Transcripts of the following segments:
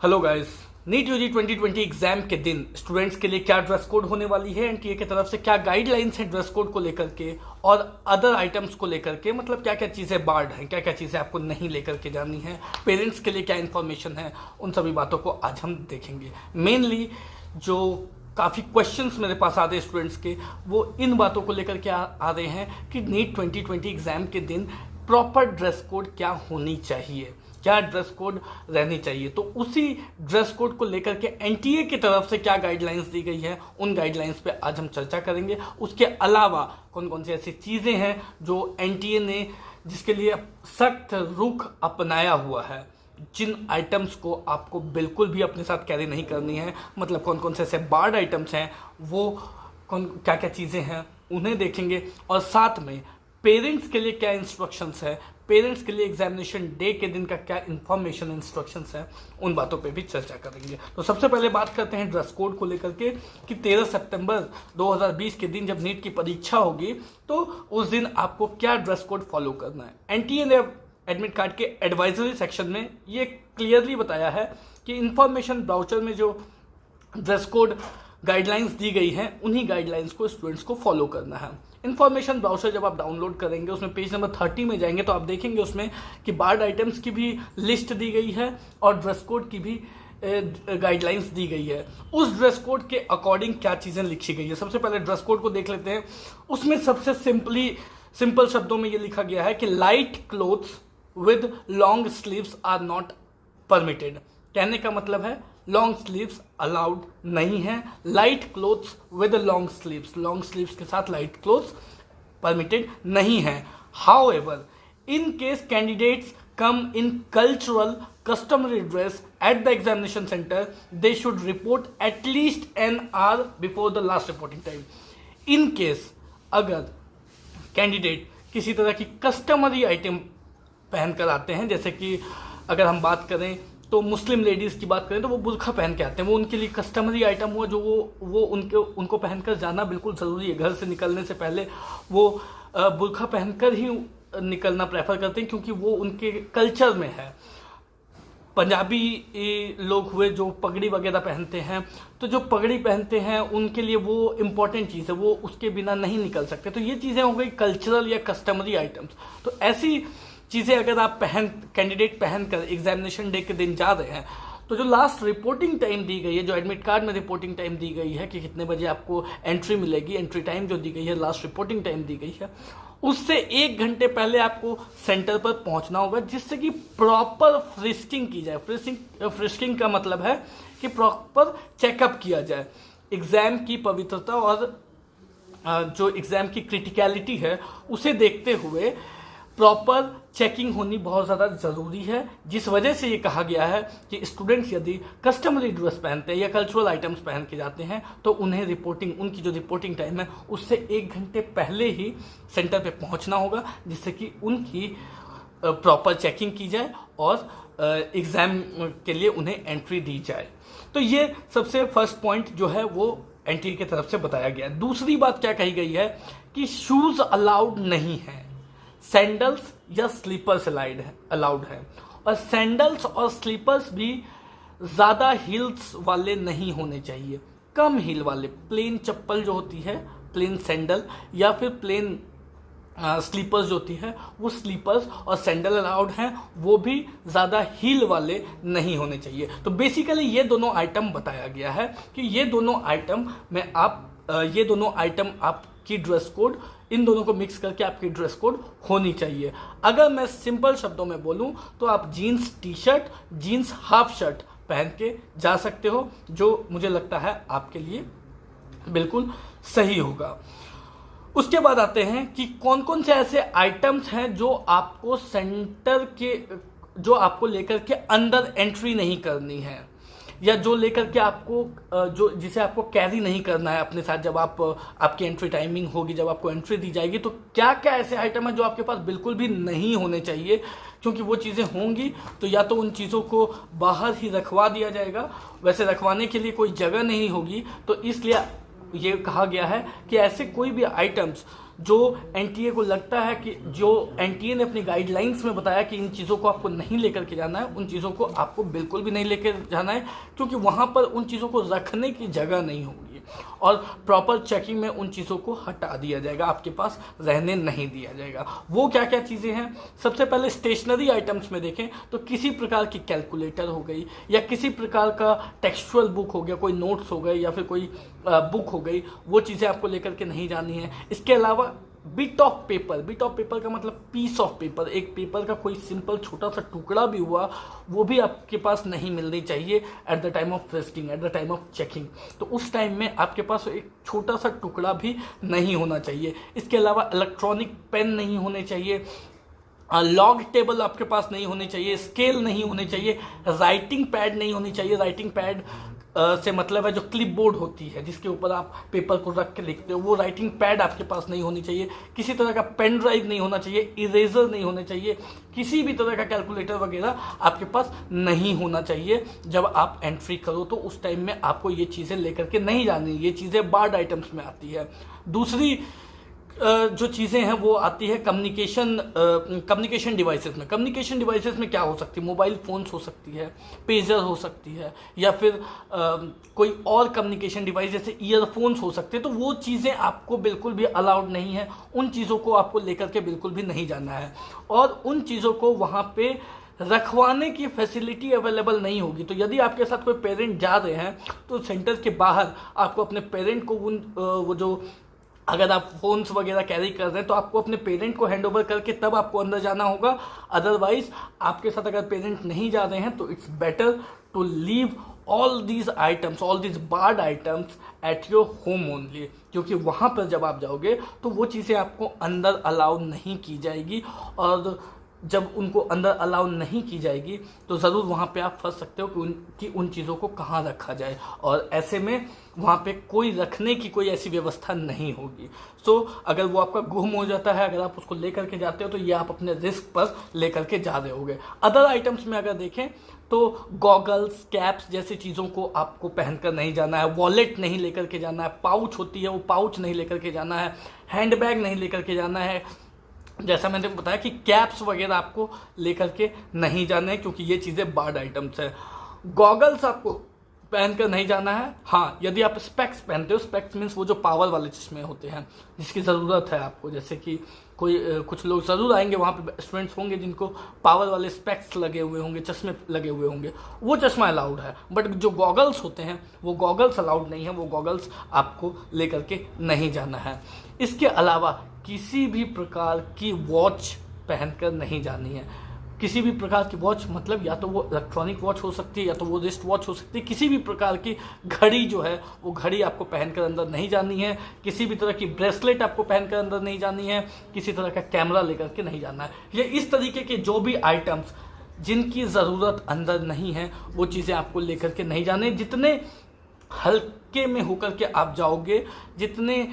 Hello guys, NEET UG 2020 exam के दिन students के लिए क्या ड्रेस कोड होने वाली है, एनटीए की तरफ से क्या गाइडलाइंस है ड्रेस कोड को लेकर के और अदर आइटम्स को लेकर के, मतलब क्या क्या चीज़ें बार्ड हैं, क्या क्या चीज़ें आपको नहीं लेकर के जानी है, पेरेंट्स के लिए क्या इन्फॉर्मेशन है, उन सभी बातों को आज हम देखेंगे। मेनली जो काफ़ी क्वेश्चंस मेरे पास आ रहे हैं स्टूडेंट्स के, वो इन बातों को लेकर के आ रहे हैं कि नीट 2020 एग्जाम के दिन प्रॉपर ड्रेस कोड क्या होनी चाहिए, क्या ड्रेस कोड रहनी चाहिए। तो उसी ड्रेस कोड को लेकर के एनटीए की तरफ से क्या गाइडलाइंस दी गई है, उन गाइडलाइंस पे आज हम चर्चा करेंगे। उसके अलावा कौन कौन सी ऐसी चीज़ें हैं जो एनटीए ने जिसके लिए सख्त रुख अपनाया हुआ है, जिन आइटम्स को आपको बिल्कुल भी अपने साथ कैरी नहीं करनी है, मतलब कौन कौन से ऐसे बार्ड आइटम्स हैं, वो कौन क्या क्या चीज़ें हैं, उन्हें देखेंगे। और साथ में पेरेंट्स के लिए क्या इंस्ट्रक्शंस है, पेरेंट्स के लिए एग्जामिनेशन डे के दिन का क्या इन्फॉर्मेशन इंस्ट्रक्शंस है, उन बातों पे भी चर्चा करेंगे। तो सबसे पहले बात करते हैं ड्रेस कोड को लेकर के कि 13 सितंबर 2020 के दिन जब नीट की परीक्षा होगी तो उस दिन आपको क्या ड्रेस कोड फॉलो करना है। एनटीए ने एडमिट कार्ड के एडवाइजरी सेक्शन में ये क्लियरली बताया है कि इंफॉर्मेशन ब्राउचर में जो ड्रेस कोड गाइडलाइंस दी गई हैं, उन्हीं गाइडलाइंस को स्टूडेंट्स को फॉलो करना है। इन्फॉर्मेशन ब्राउज़र जब आप डाउनलोड करेंगे, उसमें पेज नंबर 30 में जाएंगे तो आप देखेंगे उसमें कि बार्ड आइटम्स की भी लिस्ट दी गई है और ड्रेस कोड की भी गाइडलाइंस दी गई है। उस ड्रेस कोड के अकॉर्डिंग क्या चीज़ें लिखी गई है, सबसे पहले ड्रेस कोड को देख लेते हैं। उसमें सबसे सिंपल शब्दों में ये लिखा गया है कि light clothes with long sleeves are not permitted. कहने का मतलब है लॉन्ग स्लीव्स अलाउड नहीं है, light clothes with long sleeves के साथ लाइट क्लोथ्स परमिटेड नहीं है। However, in case candidates come in cultural customary dress at the examination center, they should report at least an hour before the last reporting time. In case अगर candidate किसी तरह की customary item पहन कर आते हैं, जैसे कि अगर हम बात करें तो मुस्लिम लेडीज़ की बात करें तो वो बुर्खा पहन के आते हैं, वो उनके लिए कस्टमरी आइटम हुआ जो वो उनको पहनकर जाना बिल्कुल ज़रूरी है। घर से निकलने से पहले वो बुर्खा पहनकर ही निकलना प्रेफर करते हैं क्योंकि वो उनके कल्चर में है। पंजाबी लोग हुए जो पगड़ी वगैरह पहनते हैं, तो जो पगड़ी पहनते हैं उनके लिए वो इम्पॉर्टेंट चीज़ है, वो उसके बिना नहीं निकल सकते। तो ये चीज़ें हो गई कल्चरल या कस्टमरी आइटम्स। तो ऐसी चीज़ें अगर आप कैंडिडेट पहनकर एग्जामिनेशन डे के दिन जा रहे हैं, तो जो लास्ट रिपोर्टिंग टाइम दी गई है, जो एडमिट कार्ड में रिपोर्टिंग टाइम दी गई है कि कितने बजे आपको एंट्री मिलेगी, एंट्री टाइम जो दी गई है, लास्ट रिपोर्टिंग टाइम दी गई है, उससे 1 घंटे पहले आपको सेंटर पर पहुंचना होगा, जिससे कि प्रॉपर फ्रिस्किंग की जाए। फ्रिस्किंग का मतलब है कि प्रॉपर चेकअप किया जाए। एग्ज़ाम की पवित्रता और जो एग्ज़ाम की क्रिटिकलिटी है उसे देखते हुए प्रॉपर चेकिंग होनी बहुत ज़्यादा ज़रूरी है, जिस वजह से ये कहा गया है कि स्टूडेंट्स यदि कस्टमरी ड्रेस पहनते हैं या कल्चरल आइटम्स पहन के जाते हैं तो उन्हें उनकी जो रिपोर्टिंग टाइम है उससे 1 घंटे पहले ही सेंटर पे पहुंचना होगा, जिससे कि उनकी प्रॉपर चेकिंग की जाए और एग्ज़ाम के लिए उन्हें एंट्री दी जाए। तो ये सबसे फर्स्ट पॉइंट जो है वो एनटीए की तरफ से बताया गया है। दूसरी बात क्या कही गई है कि शूज़ अलाउड नहीं है, सैंडल्स या स्लीपर्स अलाउड है। और सैंडल्स और स्लीपर्स भी ज़्यादा हील्स वाले नहीं होने चाहिए, कम हील वाले प्लेन चप्पल जो होती है, प्लेन सैंडल या फिर प्लेन स्लीपर्स जो होती है, वो स्लीपर्स और सैंडल अलाउड हैं, वो भी ज़्यादा हील वाले नहीं होने चाहिए। तो बेसिकली ये दोनों आइटम बताया गया है कि ये दोनों आइटम आपकी ड्रेस कोड, इन दोनों को मिक्स करके आपकी ड्रेस कोड होनी चाहिए। अगर मैं सिंपल शब्दों में बोलूं तो आप jeans T shirt, jeans half shirt पहन के जा सकते हो, जो मुझे लगता है आपके लिए बिल्कुल सही होगा। उसके बाद आते हैं कि कौन कौन से ऐसे आइटम्स हैं जो आपको लेकर के अंदर एंट्री नहीं करनी है, या जो लेकर के आपको जिसे आपको कैरी नहीं करना है अपने साथ जब आपकी एंट्री टाइमिंग होगी, जब आपको एंट्री दी जाएगी। तो क्या क्या ऐसे आइटम हैं जो आपके पास बिल्कुल भी नहीं होने चाहिए, क्योंकि वो चीज़ें होंगी तो या तो उन चीज़ों को बाहर ही रखवा दिया जाएगा, वैसे रखवाने के लिए कोई जगह नहीं होगी। तो इसलिए ये कहा गया है कि ऐसे कोई भी आइटम्स जो एनटीए को लगता है कि जो एनटीए ने अपनी गाइडलाइंस में बताया कि इन चीज़ों को आपको नहीं लेकर के जाना है, उन चीज़ों को आपको बिल्कुल भी नहीं लेकर जाना है, क्योंकि वहाँ पर उन चीज़ों को रखने की जगह नहीं होगी और प्रॉपर चेकिंग में उन चीज़ों को हटा दिया जाएगा, आपके पास रहने नहीं दिया जाएगा। वो क्या क्या चीज़ें हैं? सबसे पहले स्टेशनरी आइटम्स में देखें तो किसी प्रकार की कैलकुलेटर हो गई या किसी प्रकार का टेक्सचुअल बुक हो गया, कोई नोट्स हो गए या फिर कोई बुक हो गई, वो चीज़ें आपको लेकर के नहीं जानी है। इसके अलावा बिट ऑफ पेपर का मतलब पीस ऑफ पेपर, एक पेपर का कोई सिंपल छोटा सा टुकड़ा भी हुआ वो भी आपके पास नहीं मिलनी चाहिए at the time of frisking, at the time of checking. तो उस टाइम में आपके पास एक छोटा सा टुकड़ा भी नहीं होना चाहिए। इसके अलावा इलेक्ट्रॉनिक पेन नहीं होने चाहिए, लॉग टेबल आपके पास नहीं होने चाहिए, स्केल नहीं होने चाहिए, राइटिंग पैड नहीं होनी चाहिए। राइटिंग पैड से मतलब है जो क्लिपबोर्ड होती है जिसके ऊपर आप पेपर को रख के लिखते हो, वो राइटिंग पैड आपके पास नहीं होनी चाहिए। किसी तरह का पेन ड्राइव नहीं होना चाहिए, इरेजर नहीं होने चाहिए, किसी भी तरह का कैलकुलेटर वगैरह आपके पास नहीं होना चाहिए। जब आप एंट्री करो तो उस टाइम में आपको ये चीज़ें लेकर के नहीं जानी, ये चीज़ें बार्ड आइटम्स में आती है। दूसरी जो चीज़ें हैं वो आती है कम्युनिकेशन डिवाइसेस में। कम्युनिकेशन डिवाइसेस में क्या हो सकती है? मोबाइल फ़ोन्स हो सकती है, पेजर हो सकती है, या फिर कोई और कम्युनिकेशन डिवाइस जैसे ईयरफोन्स हो सकते हैं। तो वो चीज़ें आपको बिल्कुल भी अलाउड नहीं है, उन चीज़ों को आपको लेकर के बिल्कुल भी नहीं जाना है और उन चीज़ों को वहाँ पे रखवाने की फैसिलिटी अवेलेबल नहीं होगी। तो यदि आपके साथ कोई पेरेंट जा रहे हैं तो सेंटर के बाहर आपको अपने पेरेंट को वो जो अगर आप फ़ोन्स वगैरह कैरी कर रहे हैं तो आपको अपने पेरेंट को हैंड ओवर करके तब आपको अंदर जाना होगा। अदरवाइज आपके साथ अगर पेरेंट नहीं जा रहे हैं तो it's better to leave all these barred items at your home only, क्योंकि वहाँ पर जब आप जाओगे तो वो चीज़ें आपको अंदर अलाउ नहीं की जाएगी और जब उनको अंदर अलाउ नहीं की जाएगी तो ज़रूर वहाँ पे आप फंस सकते हो कि उन चीज़ों को कहाँ रखा जाए, और ऐसे में वहाँ पे कोई रखने की कोई ऐसी व्यवस्था नहीं होगी। सो अगर वो आपका गुम हो जाता है, अगर आप उसको लेकर के जाते हो तो ये आप अपने रिस्क पर लेकर के जा रहे होगे। अदर आइटम्स में अगर देखें तो गॉगल्स, कैप्स जैसी चीज़ों को आपको पहनकर नहीं जाना है, वॉलेट नहीं लेकर के जाना है, पाउच होती है वो पाउच नहीं लेकर के जाना है, हैंडबैग नहीं लेकर के जाना है। जैसा मैंने बताया कि कैप्स वगैरह आपको लेकर के नहीं जाना है क्योंकि ये चीज़ें बार्ड आइटम्स है। गॉगल्स आपको पहनकर नहीं जाना है। हाँ, यदि आप स्पेक्स पहनते हो, स्पेक्स मीन्स वो जो पावर वाले चश्मे होते हैं जिसकी ज़रूरत है आपको, जैसे कि कुछ लोग ज़रूर आएंगे वहाँ पे, स्टूडेंट्स होंगे जिनको पावर वाले स्पेक्स लगे हुए होंगे, चश्मे लगे हुए होंगे, वो चश्मा अलाउड है। बट जो गॉगल्स होते हैं वो गॉगल्स अलाउड नहीं है, वो गॉगल्स आपको लेकर के नहीं जाना है। इसके अलावा किसी भी प्रकार की वॉच पहनकर नहीं जानी है। किसी भी प्रकार की वॉच मतलब या तो वो इलेक्ट्रॉनिक वॉच हो सकती है या तो वो रिस्ट वॉच हो सकती है। किसी भी प्रकार की घड़ी जो है वो घड़ी आपको पहनकर अंदर नहीं जानी है। किसी भी तरह की ब्रेसलेट आपको पहनकर अंदर नहीं जानी है। किसी तरह का कैमरा लेकर के नहीं जाना है। ये इस तरीके के जो भी आइटम्स जिनकी ज़रूरत अंदर नहीं है वो चीज़ें आपको लेकर के नहीं जाने। जितने हल्के में होकर के आप जाओगे, जितने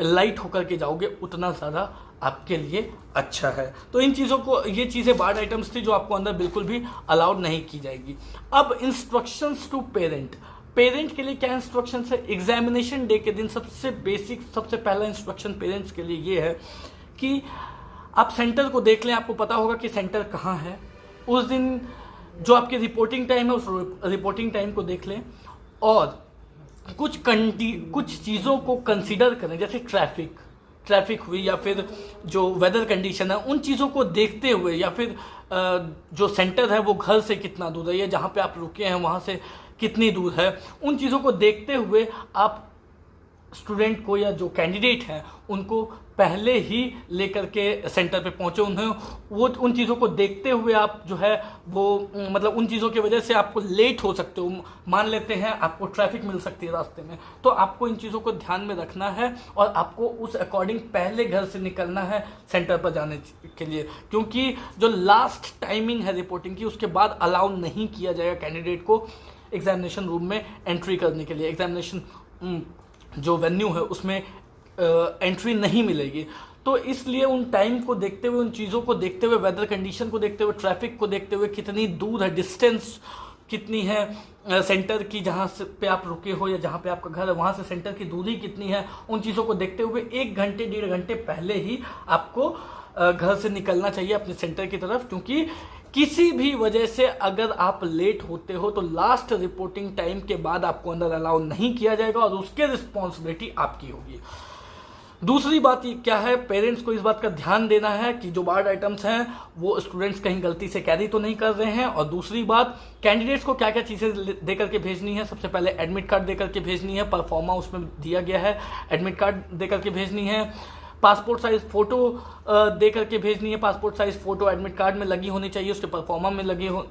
लाइट होकर के जाओगे, उतना ज़्यादा आपके लिए अच्छा है। तो इन चीज़ों को, ये चीज़ें बार्ड आइटम्स थी जो आपको अंदर बिल्कुल भी अलाउड नहीं की जाएगी। अब इंस्ट्रक्शंस टू पेरेंट के लिए क्या इंस्ट्रक्शंस है? एग्जामिनेशन डे के दिन सबसे बेसिक, सबसे पहला इंस्ट्रक्शन पेरेंट्स के लिए ये है कि आप सेंटर को देख लें। आपको पता होगा कि सेंटर कहाँ है। उस दिन जो आपकी रिपोर्टिंग टाइम है उस रिपोर्टिंग टाइम को देख लें और कुछ चीज़ों को कंसीडर करें, जैसे ट्रैफिक हुई या फिर जो वेदर कंडीशन है, उन चीज़ों को देखते हुए, या फिर जो सेंटर है वो घर से कितना दूर है या जहाँ पे आप रुके हैं वहाँ से कितनी दूर है, उन चीज़ों को देखते हुए आप स्टूडेंट को या जो कैंडिडेट हैं उनको पहले ही लेकर के सेंटर पे पहुँचे। उन्हें वो उन चीज़ों को देखते हुए आप जो है वो मतलब उन चीज़ों की वजह से आपको लेट हो सकते हो। मान लेते हैं आपको ट्रैफिक मिल सकती है रास्ते में, तो आपको इन चीज़ों को ध्यान में रखना है और आपको उस अकॉर्डिंग पहले घर से निकलना है सेंटर पर जाने के लिए, क्योंकि जो लास्ट टाइमिंग है रिपोर्टिंग की उसके बाद अलाउ नहीं किया जाएगा कैंडिडेट को एग्जामिनेशन रूम में एंट्री करने के लिए। एग्जामिनेशन जो वेन्यू है उसमें एंट्री नहीं मिलेगी। तो इसलिए उन टाइम को देखते हुए, उन चीज़ों को देखते हुए, वेदर कंडीशन को देखते हुए, ट्रैफिक को देखते हुए, कितनी दूर है, डिस्टेंस कितनी है सेंटर की, जहाँ से पे आप रुके हो या जहाँ पे आपका घर है वहाँ से सेंटर की दूरी कितनी है, उन चीज़ों को देखते हुए 1 घंटे 1.5 घंटे पहले ही आपको घर से निकलना चाहिए अपने सेंटर की तरफ, क्योंकि किसी भी वजह से अगर आप लेट होते हो तो लास्ट रिपोर्टिंग टाइम के बाद आपको अंदर अलाउ नहीं किया जाएगा और उसके रिस्पॉन्सिबिलिटी आपकी होगी। दूसरी बात ये क्या है, पेरेंट्स को इस बात का ध्यान देना है कि जो बार्ड आइटम्स हैं वो स्टूडेंट्स कहीं गलती से कैरी तो नहीं कर रहे हैं। और दूसरी बात, कैंडिडेट्स को क्या क्या चीज़ें दे करके भेजनी है, सबसे पहले एडमिट कार्ड दे करके भेजनी है, परफॉर्मा उसमें दिया गया है, एडमिट कार्ड दे करके भेजनी है, पासपोर्ट साइज फोटो दे करके भेजनी है, passport size photo admit card में लगी होनी चाहिए, उसके परफॉर्मा में लगी हो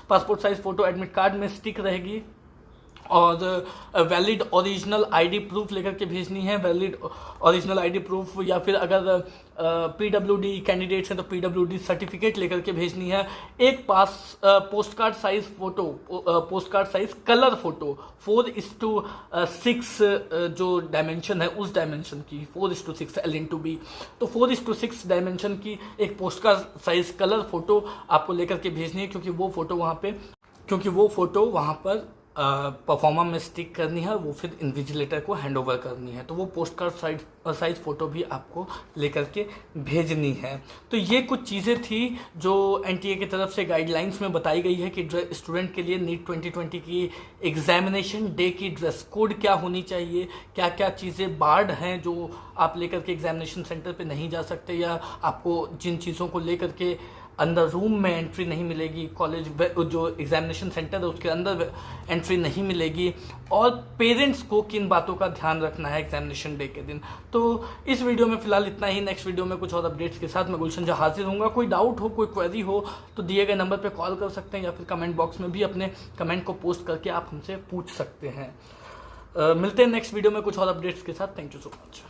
passport size photo admit card में स्टिक रहेगी, और वैलिड ओरिजिनल आईडी प्रूफ लेकर के भेजनी है, वैलिड ओरिजिनल आईडी प्रूफ, या फिर अगर पीडब्ल्यूडी कैंडिडेट्स हैं तो पीडब्ल्यूडी सर्टिफिकेट लेकर के भेजनी है, एक post card size photo, post card size colour photo 4:6 जो डायमेंशन है उस डायमेंशन की, 4:6 L/B, तो 4:6 डायमेंशन की एक post card size colour photo आपको लेकर के भेजनी है, क्योंकि वो फोटो वहाँ पर परफॉर्मा में स्टिक करनी है, वो फिर इन्विजिलेटर को हैंड ओवर करनी है, तो वो पोस्ट कार्ड साइज फोटो भी आपको लेकर के भेजनी है। तो ये कुछ चीज़ें थी जो एनटीए की तरफ से गाइडलाइंस में बताई गई है कि स्टूडेंट के लिए नीट 2020 की एग्जामिनेशन डे की ड्रेस कोड क्या होनी चाहिए, क्या क्या चीज़ें बार्ड हैं जो आप लेकर के एग्जामिनेशन सेंटर पे नहीं जा सकते, या आपको जिन चीज़ों को लेकर के अंदर रूम में एंट्री नहीं मिलेगी, कॉलेज जो एग्जामिनेशन सेंटर है उसके अंदर एंट्री नहीं मिलेगी, और पेरेंट्स को किन बातों का ध्यान रखना है एग्जामिनेशन डे के दिन। तो इस वीडियो में फिलहाल इतना ही। नेक्स्ट वीडियो में कुछ और अपडेट्स के साथ मैं गुलशन झा हाजिर हूँगा। कोई डाउट हो, कोई क्वेरी हो तो दिए गए नंबर पर कॉल कर सकते हैं, या फिर कमेंट बॉक्स में भी अपने कमेंट को पोस्ट करके आप हमसे पूछ सकते हैं। मिलते हैं नेक्स्ट वीडियो में कुछ और अपडेट्स के साथ। Thank you so much.